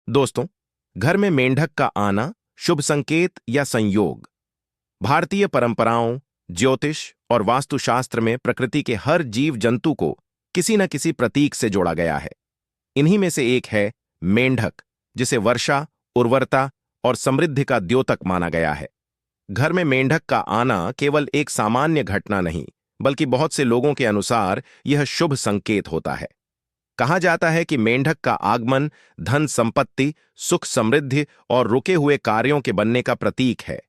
दोस्तों, घर में मेंढक का आना शुभ संकेत या संयोग। भारतीय परंपराओं, ज्योतिष और वास्तुशास्त्र में प्रकृति के हर जीव जंतु को किसी न किसी प्रतीक से जोड़ा गया है। इन्हीं में से एक है मेंढक, जिसे वर्षा, उर्वरता और समृद्धि का द्योतक माना गया है। घर में मेंढक का आना केवल एक सामान्य घटना नहीं, बल्कि बहुत से लोगों के अनुसार यह शुभ संकेत होता है। कहा जाता है कि मेंढक का आगमन धन संपत्ति, सुख समृद्धि और रुके हुए कार्यों के बनने का प्रतीक है।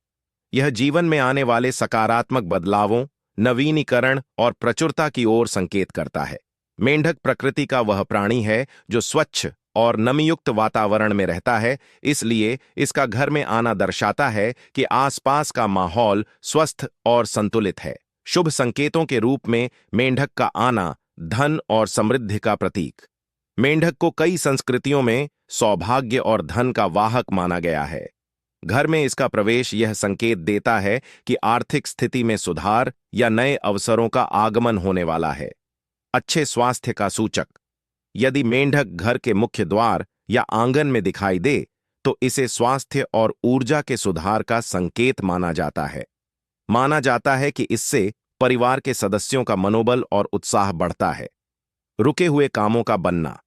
यह जीवन में आने वाले सकारात्मक बदलावों, नवीनीकरण और प्रचुरता की ओर संकेत करता है। मेंढक प्रकृति का वह प्राणी है जो स्वच्छ और नमीयुक्त वातावरण में रहता है, इसलिए इसका घर में आना दर्शाता है कि आसपास का माहौल स्वस्थ और संतुलित है। शुभ संकेतों के रूप में मेंढक का आना धन और समृद्धि का प्रतीक। मेंढक को कई संस्कृतियों में सौभाग्य और धन का वाहक माना गया है। घर में इसका प्रवेश यह संकेत देता है कि आर्थिक स्थिति में सुधार या नए अवसरों का आगमन होने वाला है। अच्छे स्वास्थ्य का सूचक। यदि मेंढक घर के मुख्य द्वार या आंगन में दिखाई दे, तो इसे स्वास्थ्य और ऊर्जा के सुधार का संकेत माना जाता है। माना जाता है कि इससे परिवार के सदस्यों का मनोबल और उत्साह बढ़ता है। रुके हुए कामों का बनना।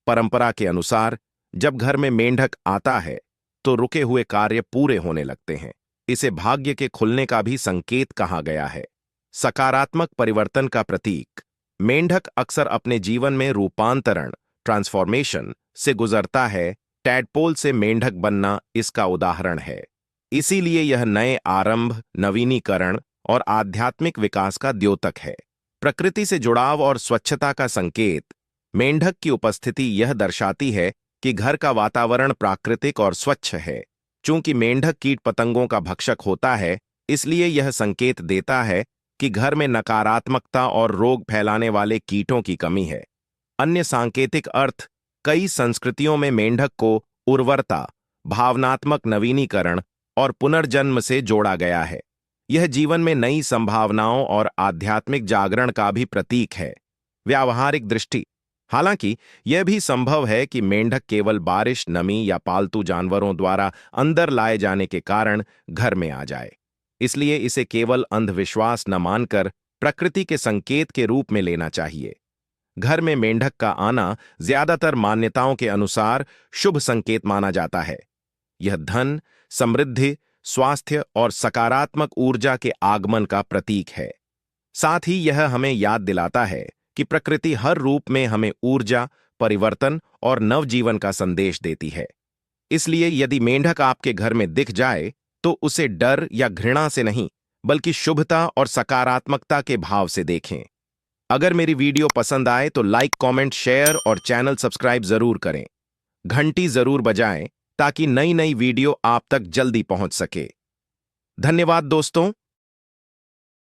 परंपरा के अनुसार जब घर में मेंढक आता है, तो रुके हुए कार्य पूरे होने लगते हैं। इसे भाग्य के खुलने का भी संकेत कहा गया है। सकारात्मक परिवर्तन का प्रतीक। मेंढक अक्सर अपने जीवन में रूपांतरण, ट्रांसफॉर्मेशन से गुजरता है। टैडपोल से मेंढक बनना इसका उदाहरण है। इसीलिए यह नए आरंभ, नवीनीकरण और आध्यात्मिक विकास का द्योतक है। प्रकृति से जुड़ाव और स्वच्छता का संकेत। मेंढक की उपस्थिति यह दर्शाती है कि घर का वातावरण प्राकृतिक और स्वच्छ है। चूंकि मेंढक कीट पतंगों का भक्षक होता है, इसलिए यह संकेत देता है कि घर में नकारात्मकता और रोग फैलाने वाले कीटों की कमी है। अन्य सांकेतिक अर्थ। कई संस्कृतियों में मेंढक को उर्वरता, भावनात्मक नवीनीकरण और पुनर्जन्म से जोड़ा गया है। यह जीवन में नई संभावनाओं और आध्यात्मिक जागरण का भी प्रतीक है। व्यावहारिक दृष्टि। हालांकि यह भी संभव है कि मेंढक केवल बारिश, नमी या पालतू जानवरों द्वारा अंदर लाए जाने के कारण घर में आ जाए। इसलिए इसे केवल अंधविश्वास न मानकर प्रकृति के संकेत के रूप में लेना चाहिए। घर में मेंढक का आना ज्यादातर मान्यताओं के अनुसार शुभ संकेत माना जाता है। यह धन, समृद्धि, स्वास्थ्य और सकारात्मक ऊर्जा के आगमन का प्रतीक है। साथ ही यह हमें याद दिलाता है कि प्रकृति हर रूप में हमें ऊर्जा, परिवर्तन और नवजीवन का संदेश देती है। इसलिए यदि मेंढक आपके घर में दिख जाए, तो उसे डर या घृणा से नहीं, बल्कि शुभता और सकारात्मकता के भाव से देखें। अगर मेरी वीडियो पसंद आए तो लाइक, कमेंट, शेयर और चैनल सब्सक्राइब जरूर करें। घंटी जरूर बजाएं ताकि नई नई वीडियो आप तक जल्दी पहुंच सके। धन्यवाद दोस्तों।